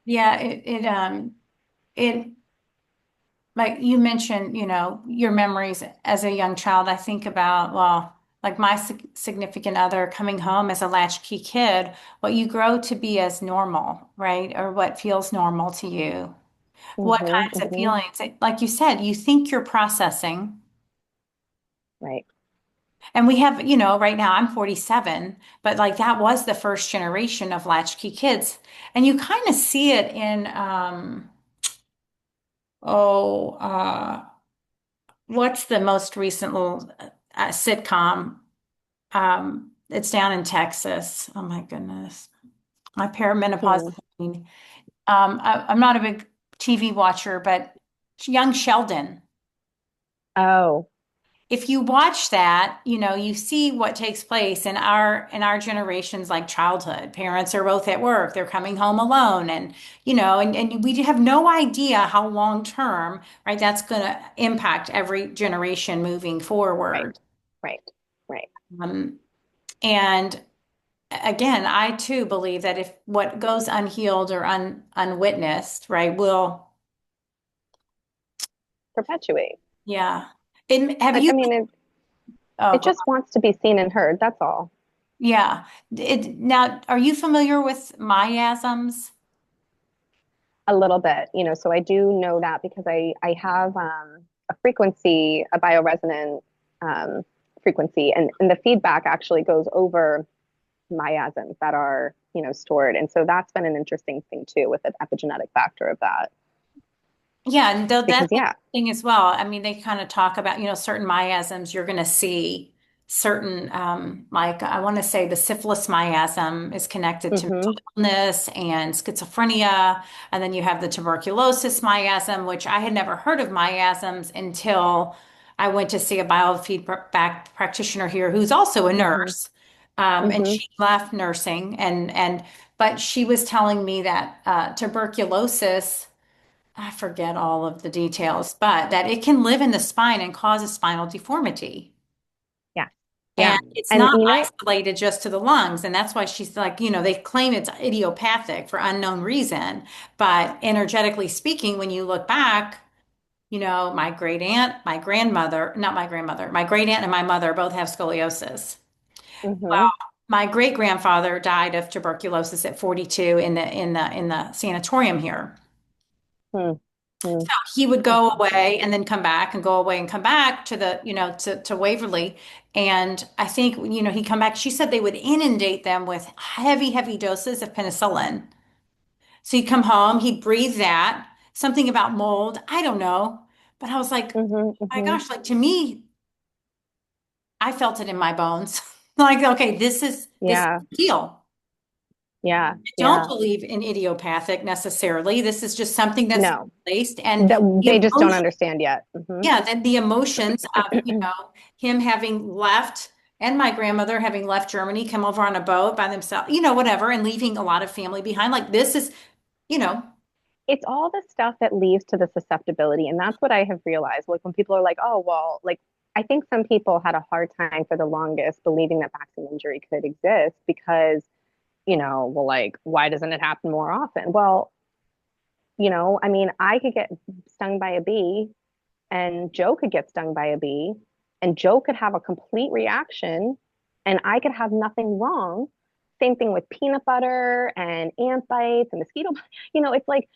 Yeah, it like you mentioned, your memories as a young child. I think about, well, like my significant other coming home as a latchkey kid, what you grow to be as normal, right? Or what feels normal to you. What Mm-hmm, kinds of mm-hmm. feelings? Like you said, you think you're processing. Right. And we have, right now I'm 47, but like that was the first generation of latchkey kids. And you kind of see it in, oh, what's the most recent little sitcom? It's down in Texas. Oh my goodness. My perimenopause. Hmm. I'm not a big TV watcher, but young Sheldon. Oh. If you watch that, you see what takes place in our generations, like childhood. Parents are both at work, they're coming home alone, and and we have no idea how long term, right, that's going to impact every generation moving Right. forward. Right. Right. Um, and again, I too believe that if what goes unhealed or unwitnessed, right, will, Perpetuate. yeah. Have I you, mean, oh, it just wants to be seen and heard. That's all. yeah. Now, are you familiar with miasms? A little bit, so I do know that because I have a frequency, a bioresonant frequency, and the feedback actually goes over miasms that are stored, and so that's been an interesting thing too with the epigenetic factor of that. Yeah, and Because that's yeah. interesting as well. I mean, they kind of talk about, certain miasms you're going to see certain, like I want to say the syphilis miasm is connected to Mm-hmm. mental illness and schizophrenia. And then you have the tuberculosis miasm, which I had never heard of miasms until I went to see a biofeedback practitioner here who's also a Mm-hmm. nurse. And Mm-hmm. she left nursing but she was telling me that tuberculosis, I forget all of the details, but that it can live in the spine and cause a spinal deformity. Yeah. And Yeah. it's And not isolated just to the lungs. And that's why she's like, they claim it's idiopathic for unknown reason. But energetically speaking, when you look back, my great aunt, my grandmother, not my grandmother, my great aunt and my mother both have scoliosis. mm-hmm. Well, my great grandfather died of tuberculosis at 42 in the sanatorium here. Mm-hmm. He would That's go awful. away and then come back and go away and come back to to Waverly. And I think, he'd come back. She said they would inundate them with heavy, heavy doses of penicillin. So he'd come home, he'd breathe that, something about mold. I don't know. But I was like, Mm-hmm. my Mm-hmm. gosh, like to me, I felt it in my bones. Like, okay, this is Yeah. the deal. Yeah. I don't Yeah. believe in idiopathic necessarily. This is just something that's No, placed and that the they just don't emotion. understand yet. Mm-hmm. Yeah, then the emotions of, him having left and my grandmother having left Germany, come over on a boat by themselves, whatever, and leaving a lot of family behind. Like this is, you know, It's all the stuff that leads to the susceptibility. And that's what I have realized. Like when people are like, oh, well, like I think some people had a hard time for the longest believing that vaccine injury could exist because, well, like, why doesn't it happen more often? Well, I mean, I could get stung by a bee and Joe could get stung by a bee and Joe could have a complete reaction and I could have nothing wrong. Same thing with peanut butter and ant bites and mosquito. It's like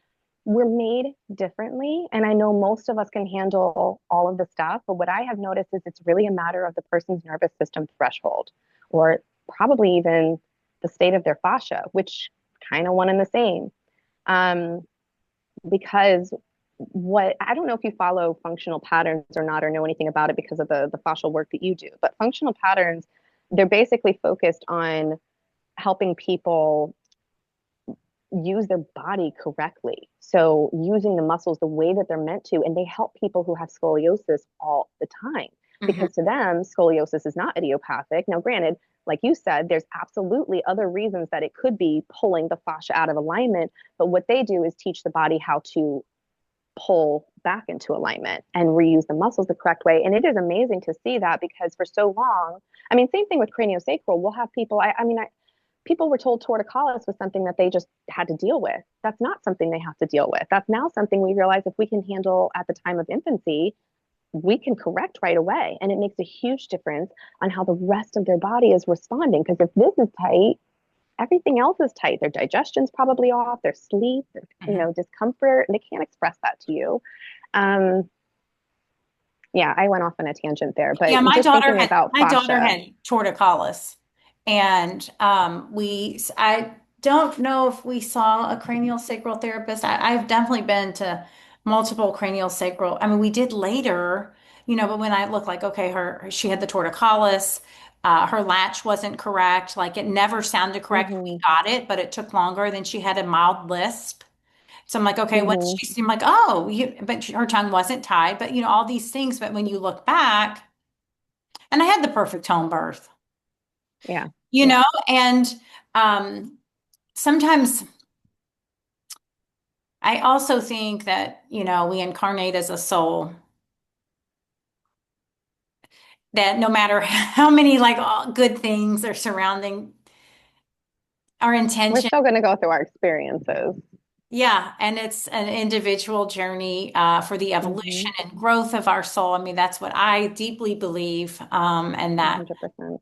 we're made differently. And I know most of us can handle all of the stuff, but what I have noticed is it's really a matter of the person's nervous system threshold, or probably even the state of their fascia, which kind of one and the same. Um, because what I don't know if you follow functional patterns or not, or know anything about it because of the fascial work that you do, but functional patterns, they're basically focused on helping people use their body correctly. So using the muscles the way that they're meant to, and they help people who have scoliosis all the time Mhm. because to them, scoliosis is not idiopathic. Now, granted, like you said, there's absolutely other reasons that it could be pulling the fascia out of alignment, but what they do is teach the body how to pull back into alignment and reuse the muscles the correct way. And it is amazing to see that because for so long, I mean, same thing with craniosacral. We'll have people, people were told torticollis was something that they just had to deal with. That's not something they have to deal with. That's now something we realize if we can handle at the time of infancy, we can correct right away. And it makes a huge difference on how the rest of their body is responding. Because if this is tight, everything else is tight. Their digestion's probably off, their sleep, their, Mhm. discomfort, and they can't express that to you. Um, yeah, I went off on a tangent there, Yeah, but just thinking about my daughter fascia. had torticollis, and I don't know if we saw a cranial sacral therapist. I've definitely been to multiple cranial sacral. I mean, we did later, but when I looked like, okay, she had the torticollis, her latch wasn't correct, like it never sounded correct. We Mm-hmm, got it, but it took longer. Then she had a mild lisp. So I'm like, okay, once mm-hmm, she seemed like, oh, but her tongue wasn't tied, but all these things. But when you look back, and I had the perfect home birth, yeah, you yeah. know, and um, sometimes I also think that, we incarnate as a soul, that no matter how many like all good things are surrounding our We're intention, still going to go through our experiences. yeah, and it's an individual journey for the Mm-hmm, evolution and growth of our soul. I mean, that's what I deeply believe, and that 100%.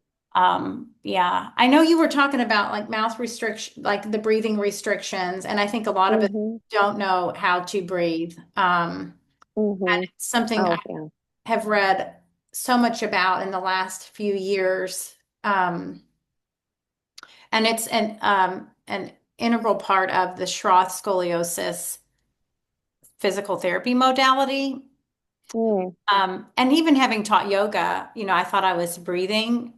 Yeah, I know you were talking about like mouth restriction, like the breathing restrictions, and I think a lot of us Mm-hmm, don't know how to breathe. And mm-hmm. it's something I Oh, yeah. have read so much about in the last few years. Um, and it's an integral part of the Schroth scoliosis physical therapy modality. Mm, And even having taught yoga, I thought I was breathing.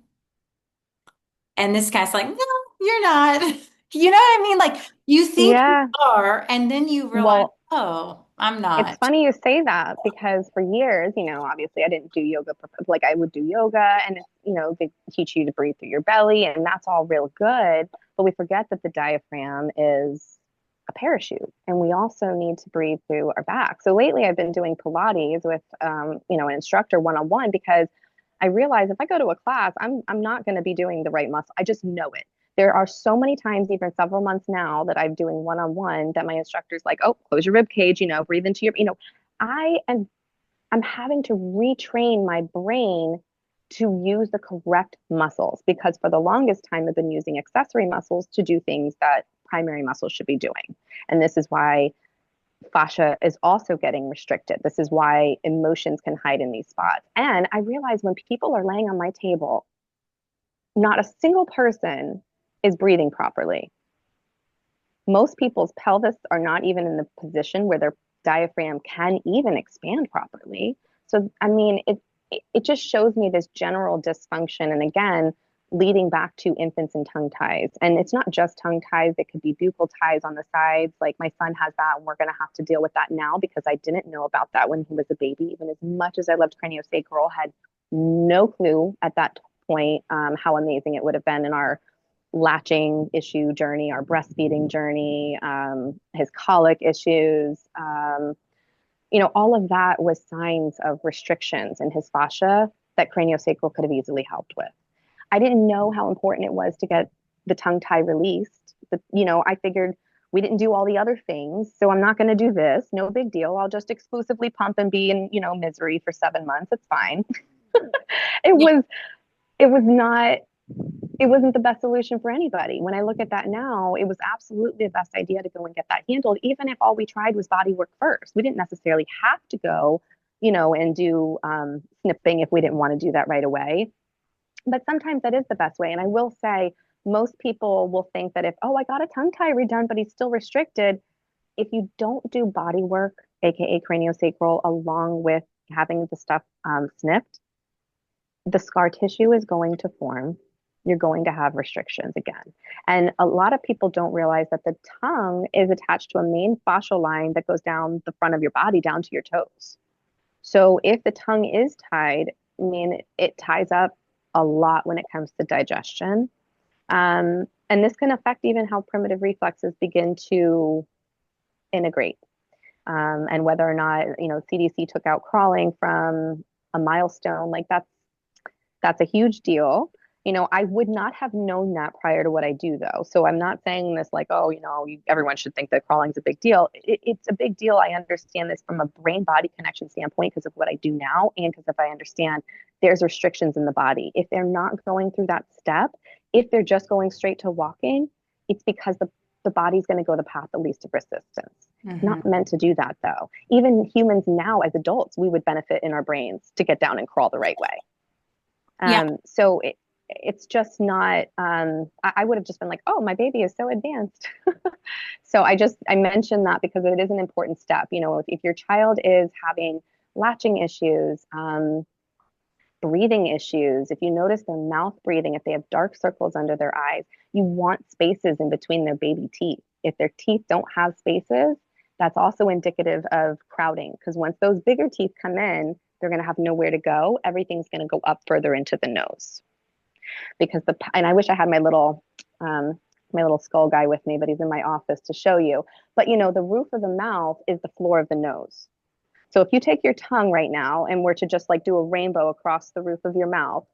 And this guy's like, no, you're not. You know what I mean? Like you think you yeah. are, and then you realize, Well, oh, I'm it's not. funny you say that because for years, obviously I didn't do yoga. Like I would do yoga and, they teach you to breathe through your belly and that's all real good. But we forget that the diaphragm is a parachute and we also need to breathe through our back. So lately I've been doing Pilates with, an instructor one-on-one because I realize if I go to a class, I'm not going to be doing the right muscle. I just know it. There are so many times, even several months now, that I'm doing one-on-one that my instructor's like, "Oh, close your rib cage, breathe into your, I am I'm having to retrain my brain to use the correct muscles because for the longest time I've been using accessory muscles to do things that primary muscles should be doing. And this is why fascia is also getting restricted. This is why emotions can hide in these spots. And I realize when people are laying on my table, not a single person is breathing properly. Most people's pelvis are not even in the position where their diaphragm can even expand properly. So, I mean, it just shows me this general dysfunction. And again, leading back to infants and tongue ties. And it's not just tongue ties, it could be buccal ties on the sides. Like my son has that, and we're going to have to deal with that now because I didn't know about that when he was a baby. Even as much as I loved craniosacral, had no clue at that point how amazing it would have been in our latching issue journey, our breastfeeding journey, his colic issues. All of that was signs of restrictions in his fascia that craniosacral could have easily helped with. I didn't know how important it was to get the tongue tie released. But, I figured, We didn't do all the other things, so I'm not going to do this. No big deal. I'll just exclusively pump and be in, misery for 7 months. It's fine. It Yeah. was it was not it wasn't the best solution for anybody. When I look at that now, it was absolutely the best idea to go and get that handled, even if all we tried was body work first. We didn't necessarily have to go, and do snipping if we didn't want to do that right away. But sometimes that is the best way. And I will say, most people will think that if, oh, I got a tongue tie redone, but he's still restricted. If you don't do body work, aka craniosacral, along with having the stuff snipped, the scar tissue is going to form. You're going to have restrictions again. And a lot of people don't realize that the tongue is attached to a main fascial line that goes down the front of your body down to your toes. So if the tongue is tied, I mean, it ties up a lot when it comes to digestion. And this can affect even how primitive reflexes begin to integrate. And whether or not, CDC took out crawling from a milestone, like that's a huge deal. I would not have known that prior to what I do, though. So I'm not saying this like, oh, everyone should think that crawling's a big deal. It's a big deal. I understand this from a brain body connection standpoint because of what I do now, and because if I understand there's restrictions in the body. If they're not going through that step, if they're just going straight to walking, it's because the body's going to go the path of least of resistance. Hmm. Not meant to do that, though. Even humans now, as adults, we would benefit in our brains to get down and crawl the right way. Yeah. So it's just not, I would have just been like, oh, my baby is so advanced. So I mentioned that because it is an important step. If your child is having latching issues, breathing issues, if you notice their mouth breathing, if they have dark circles under their eyes, you want spaces in between their baby teeth. If their teeth don't have spaces, that's also indicative of crowding, because once those bigger teeth come in, they're going to have nowhere to go. Everything's going to go up further into the nose because and I wish I had my little skull guy with me, but he's in my office to show you. But the roof of the mouth is the floor of the nose. So if you take your tongue right now and were to just like do a rainbow across the roof of your mouth,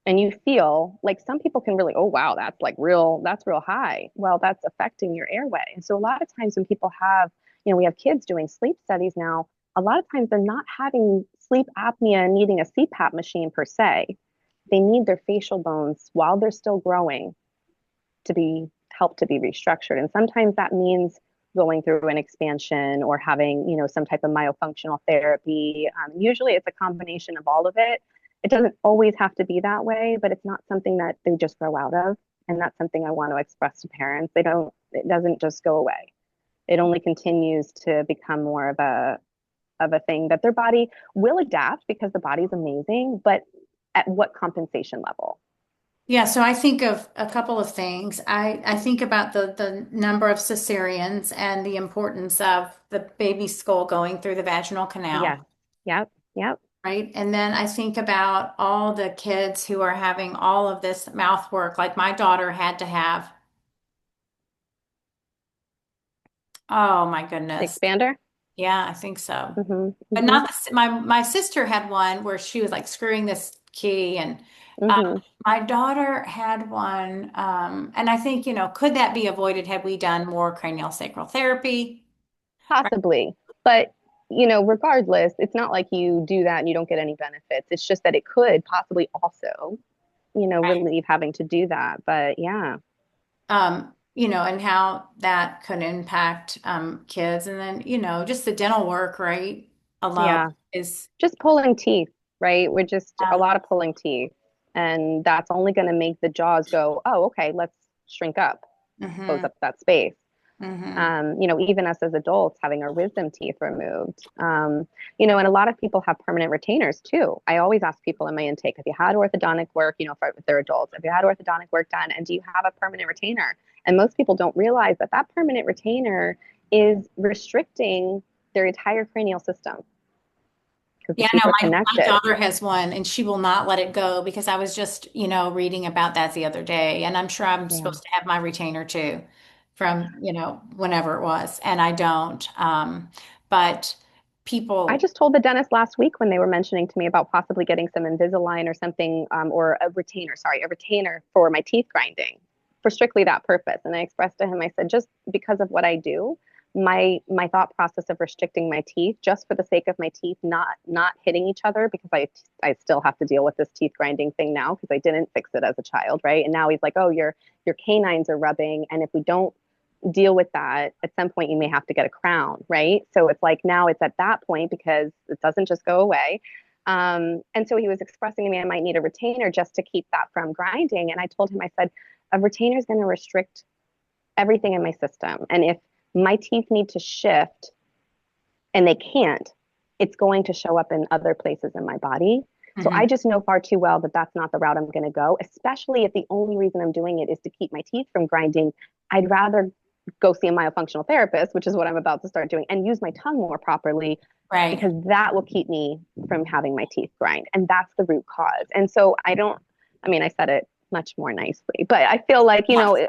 and you feel like some people can really, oh wow, that's real high. Well, that's affecting your airway. And so a lot of times when people have, we have kids doing sleep studies now, a lot of times they're not having sleep apnea and needing a CPAP machine per se. They need their facial bones while they're still growing to be helped to be restructured. And sometimes that means going through an expansion or having, some type of myofunctional therapy. Usually it's a combination of all of it. It doesn't always have to be that way, but it's not something that they just grow out of. And that's something I want to express to parents. It doesn't just go away. It only continues to become more of a thing that their body will adapt because the body's amazing, but at what compensation level? Yeah, so I think of a couple of things. I think about the number of cesareans and the importance of the baby skull going through the vaginal Yes. canal, Yep. Yep. right? And then I think about all the kids who are having all of this mouth work. Like my daughter had to have, oh my The goodness. expander. Yeah, I think so. Mm-hmm. But Mm-hmm. not my sister had one where she was like screwing this key, and um, Mm-hmm. my daughter had one, and I think, could that be avoided had we done more cranial sacral therapy? Right. Possibly. But, regardless, it's not like you do that and you don't get any benefits. It's just that it could possibly also, relieve having to do that. But yeah, And how that could impact kids, and then, just the dental work, right? Alone yeah. is Just pulling teeth, right? We're just a uh, lot of pulling teeth. And that's only going to make the jaws go, oh, okay, let's shrink up, close hmm up that space. hmm Even us as adults having our wisdom teeth removed. And a lot of people have permanent retainers too. I always ask people in my intake, have you had orthodontic work, if they're adults, have you had orthodontic work done? And do you have a permanent retainer? And most people don't realize that that permanent retainer is restricting their entire cranial system because the Yeah, teeth no, are my connected. daughter has one and she will not let it go because I was just, reading about that the other day. And I'm sure I'm Yeah. supposed to have my retainer too from, whenever it was. And I don't. But I people, just told the dentist last week when they were mentioning to me about possibly getting some Invisalign or something, or a retainer for my teeth grinding for strictly that purpose. And I expressed to him, I said, just because of what I do, my thought process of restricting my teeth just for the sake of my teeth not hitting each other, because I still have to deal with this teeth grinding thing now because I didn't fix it as a child, right? And now he's like, oh, your canines are rubbing, and if we don't deal with that, at some point you may have to get a crown, right? So it's like now it's at that point because it doesn't just go away. And so he was expressing to me I might need a retainer just to keep that from grinding. And I told him, I said, a retainer is going to restrict everything in my system. And if my teeth need to shift and they can't, it's going to show up in other places in my body. So Hmm. I just know far too well that that's not the route I'm going to go, especially if the only reason I'm doing it is to keep my teeth from grinding. I'd rather go see a myofunctional therapist, which is what I'm about to start doing, and use my tongue more properly Right. because that will keep me from having my teeth grind. And that's the root cause. And so I mean, I said it much more nicely, but I feel like, Yeah.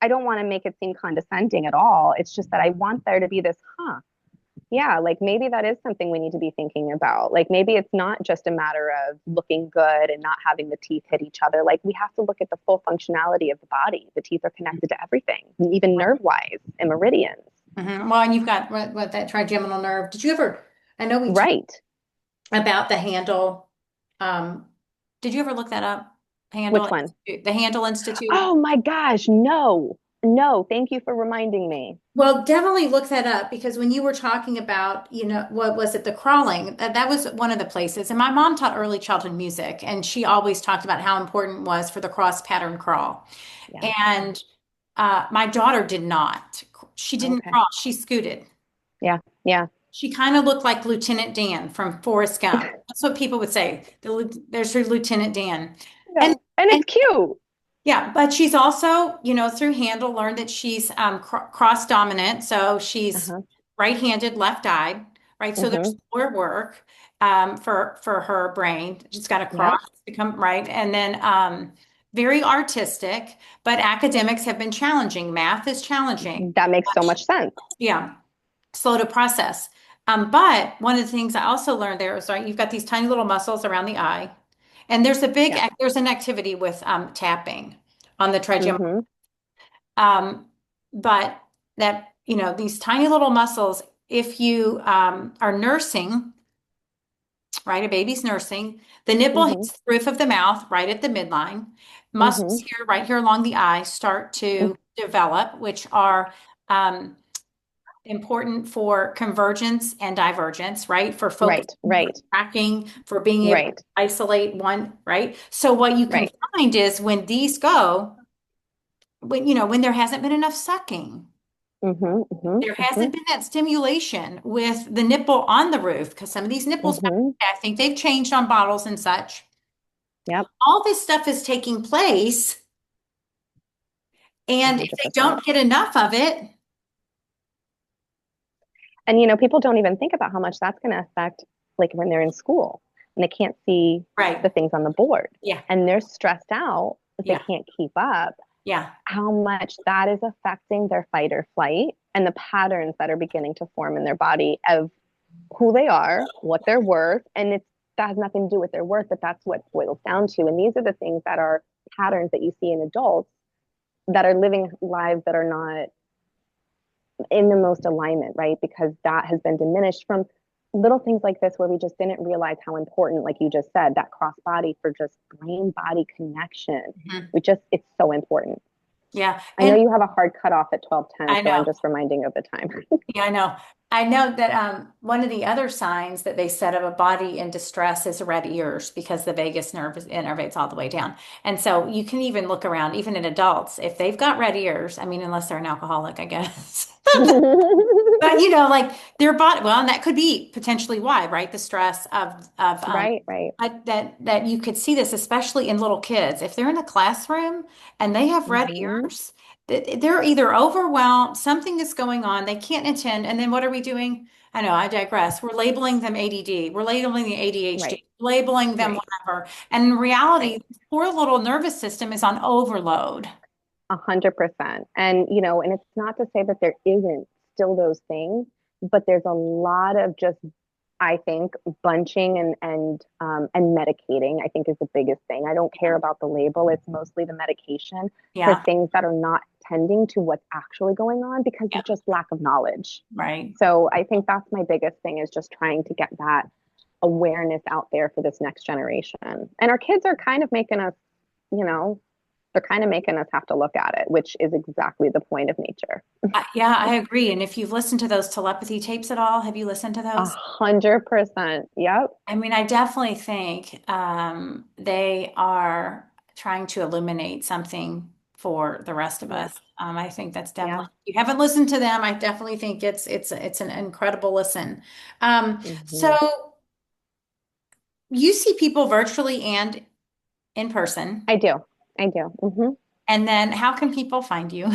I don't want to make it seem condescending at all. It's just that I want there to be this, yeah, like maybe that is something we need to be thinking about. Like maybe it's not just a matter of looking good and not having the teeth hit each other. Like we have to look at the full functionality of the body. The teeth are connected to everything, even nerve wise and meridians. Well, and you've got what that trigeminal nerve. Did you ever, I know we talked Right. about the handle. Um, did you ever look that up? Which one? The Handle Institute? Oh my gosh, no. No, thank you for reminding me. Well, definitely look that up because when you were talking about, what was it, the crawling, that was one of the places. And my mom taught early childhood music, and she always talked about how important it was for the cross pattern crawl. Yeah. And my daughter did not. She didn't Okay. crawl. She scooted. Yeah. Yeah. She kind of looked like Lieutenant Dan from Forrest Gump. That's what people would say. There's her Lieutenant Dan. Yeah. And And and it's cute. yeah, but she's also, through Handle learned that she's cross dominant. So she's Uh-huh. right-handed, left-eyed, right? So Mm-hmm. there's more work for her brain. She's got to Yep. cross, become right. And then very artistic, but academics have been challenging. Math is challenging. That makes so much sense. Yeah, slow to process. But one of the things I also learned there is, right, you've got these tiny little muscles around the eye, and Yeah. there's an activity with tapping on the trigeminal. Mm-hmm. Um, but that, these tiny little muscles, if you are nursing, right, a baby's nursing, the nipple Mm-hmm. hits the roof of the mouth right at the midline. Muscles Mm-hmm. here, right here along the eye, start to develop, which are important for convergence and divergence, right? For focusing, Right. for Right. tracking, for being able to Right. isolate one, right? So what you can Right. find is when these go, when there hasn't been enough sucking, Mm-hmm. Mm-hmm. there Mm-hmm. hasn't been that stimulation with the nipple on the roof, because some of these nipples, Mm-hmm. I think they've changed on bottles and such. Yep. All this stuff is taking place, and if they 100%. don't get enough of it, And people don't even think about how much that's going to affect, like when they're in school and they can't see the right? things on the board Yeah, and they're stressed out if they yeah, can't keep up, yeah. how much that is affecting their fight or flight and the patterns that are beginning to form in their body of who they are, what they're worth. And that has nothing to do with their worth, but that's what boils down to. And these are the things that are patterns that you see in adults that are living lives that are not in the most alignment, right? Because that has been diminished from little things like this where we just didn't realize how important, like you just said, that cross body for just brain body connection. Mhm. It's so important. Yeah. I know And you have a hard cutoff at 12:10, I so I'm know. just reminding of the time. Yeah, I know. I know that one of the other signs that they said of a body in distress is red ears because the vagus nerve innervates all the way down. And so you can even look around, even in adults, if they've got red ears, I mean, unless they're an alcoholic, I guess. But like their body, well, and that could be potentially why, right? The stress of Right, right. but that you could see this, especially in little kids. If they're in a classroom and they have red Hmm. ears, they're either overwhelmed, something is going on, they can't attend. And then what are we doing? I know, I digress. We're labeling them ADD, we're labeling the Right, ADHD, labeling them right, whatever. And in reality, right. the poor little nervous system is on overload. 100%. And, and it's not to say that there isn't still those things, but there's a lot of just I think bunching and medicating, I think, is the biggest thing. I don't care about the label. It's mostly the medication for Yeah. things that are not tending to what's actually going on because Yeah. of just lack of knowledge. Right. So I think that's my biggest thing, is just trying to get that awareness out there for this next generation. And our kids are kind of making us, you know, they're kind of making us have to look at it, which is exactly the point of nature. Yeah, I agree. And if you've listened to those telepathy tapes at all, have you listened to those? 100%. Yep. I mean, I definitely think they are trying to illuminate something for the rest of Yep. us. I think that's Yeah. definitely. If you haven't listened to them, I definitely think it's an incredible listen. Hmm. So you see people virtually and in person, I do. I do. and then how can people find you?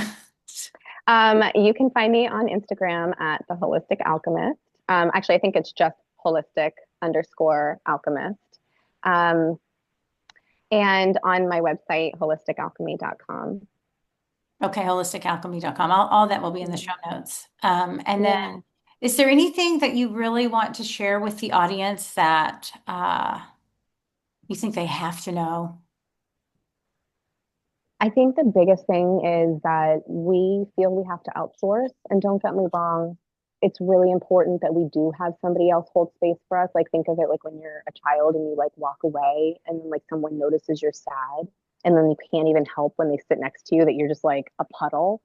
You can find me on Instagram at the Holistic Alchemist. Actually, I think it's just holistic underscore alchemist. Um, and on my website, holisticalchemy.com. Okay, holisticalchemy.com. All that will be in the Yeah. show notes. And then, Yeah. is there anything that you really want to share with the audience that you think they have to know? I think the biggest thing is that we feel we have to outsource. And don't get me wrong, it's really important that we do have somebody else hold space for us. Like, think of it like when you're a child and you like walk away and then like someone notices you're sad and then you can't even help when they sit next to you, that you're just like a puddle.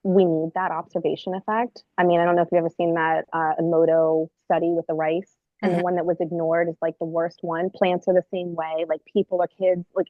We need that observation effect. I mean, I don't know if you've ever seen that Emoto study with the rice, and the Mhm. one that was ignored is like the worst one. Plants are the same way, like people or kids. Like,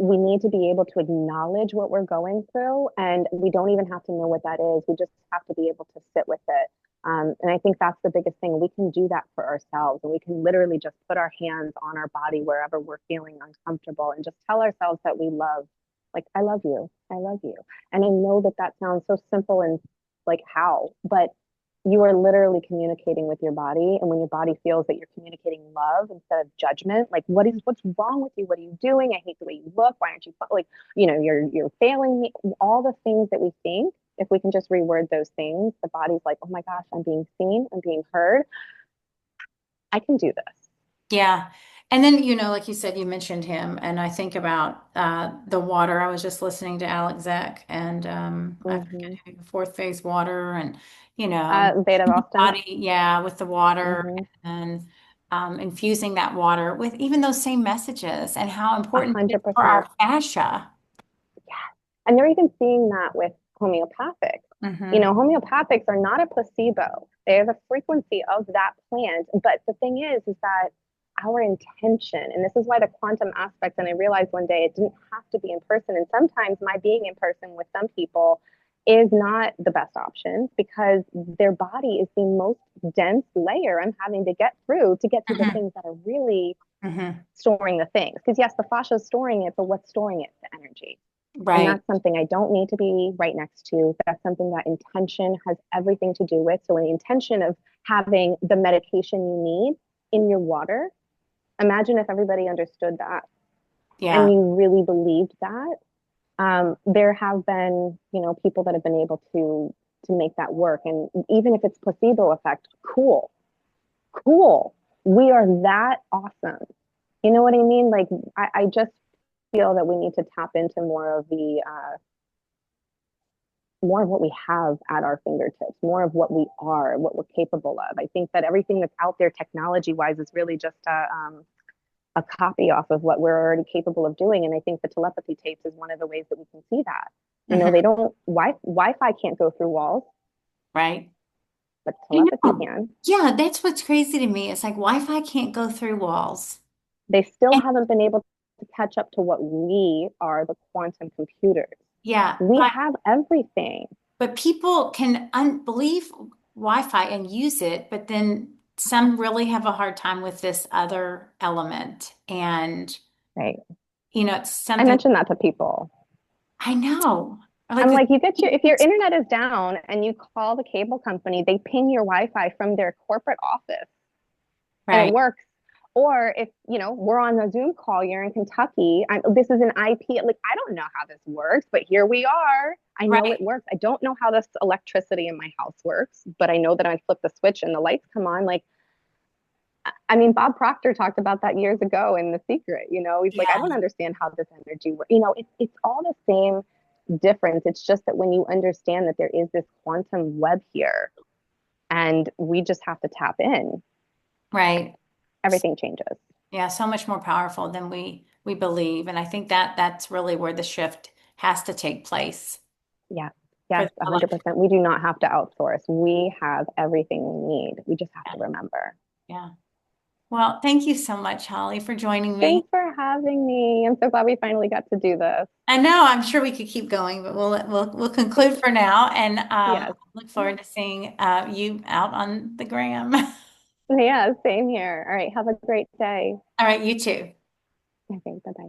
we need to be able to acknowledge what we're going through, and we don't even have to know what that is. We just have to be able to sit with it. And I think that's the biggest thing. We can do that for ourselves, and we can literally just put our hands on our body wherever we're feeling uncomfortable and just tell ourselves that we love, like, I love you. I love you. And I know that that sounds so simple and like how, but you are literally communicating with your body. And when your body feels that you're communicating love instead of judgment, like, what's wrong with you? What are you doing? I hate the way you look. Why aren't you like, you're failing me. All the things that we think, if we can just reword those things, the body's like, oh my gosh, I'm being seen, I'm being heard. I can do this. Yeah. And then, like you said, you mentioned him, and I think about the water. I was just listening to Alex Zek, and I forget Mm-hmm. who, fourth phase water, and Beta Boston. body, yeah, with the water Mm-hmm. and infusing that water with even those same messages and how A important it is hundred for our percent. fascia. And they're even seeing that with homeopathic. Hmm. Homeopathics are not a placebo. They have a frequency of that plant. But the thing is that our intention, and this is why the quantum aspect, and I realized one day it didn't have to be in person. And sometimes my being in person with some people is not the best option because their body is the most dense layer I'm having to get through to get to the Hmm. things that are really Hmm. storing the things. Because yes, the fascia is storing it, but what's storing it? The energy. And Right. that's something I don't need to be right next to. That's something that intention has everything to do with. So, in the intention of having the medication you need in your water, imagine if everybody understood that and Yeah. you really believed that. There have been, people that have been able to make that work. And even if it's placebo effect, cool, cool. We are that awesome. You know what I mean? Like, I just feel that we need to tap into more of what we have at our fingertips, more of what we are, what we're capable of. I think that everything that's out there technology wise is really just a copy off of what we're already capable of doing. And I think the telepathy tapes is one of the ways that we can see that. They Hmm. don't, Wi-Fi can't go through walls, Right. but I telepathy know. can. Yeah, that's what's crazy to me. It's like Wi-Fi can't go through walls. They still And haven't been able to catch up to what we are, the quantum computers. yeah, We have everything. but people can believe Wi-Fi and use it, but then some really have a hard time with this other element. And, Right. it's I something mentioned that to people. I know. Like I'm this, like, if your internet is down and you call the cable company, they ping your Wi-Fi from their corporate office and it right, works. Or if, we're on a Zoom call, you're in Kentucky, this is an IP, like, I don't know how this works, but here we are. I know it right. works. I don't know how this electricity in my house works, but I know that I flip the switch and the lights come on. Like, I mean, Bob Proctor talked about that years ago in The Secret. He's like, I Yeah, don't understand how this energy works. It's all the same difference. It's just that when you understand that there is this quantum web here and we just have to tap in, right. everything changes. Yeah, so much more powerful than we believe. And I think that that's really where the shift has to take place Yes, for yes, the collective. 100%. We do not have to outsource. We have everything we need. We just have to remember. Yeah. Well, thank you so much, Holly, for joining me. Thanks for having me. I'm so glad we finally got to do this. I know I'm sure we could keep going, but we'll conclude for now, and Yes. look forward to seeing you out on the gram. Yeah, same here. All right. Have a great day. All right, you too. Okay. Bye bye.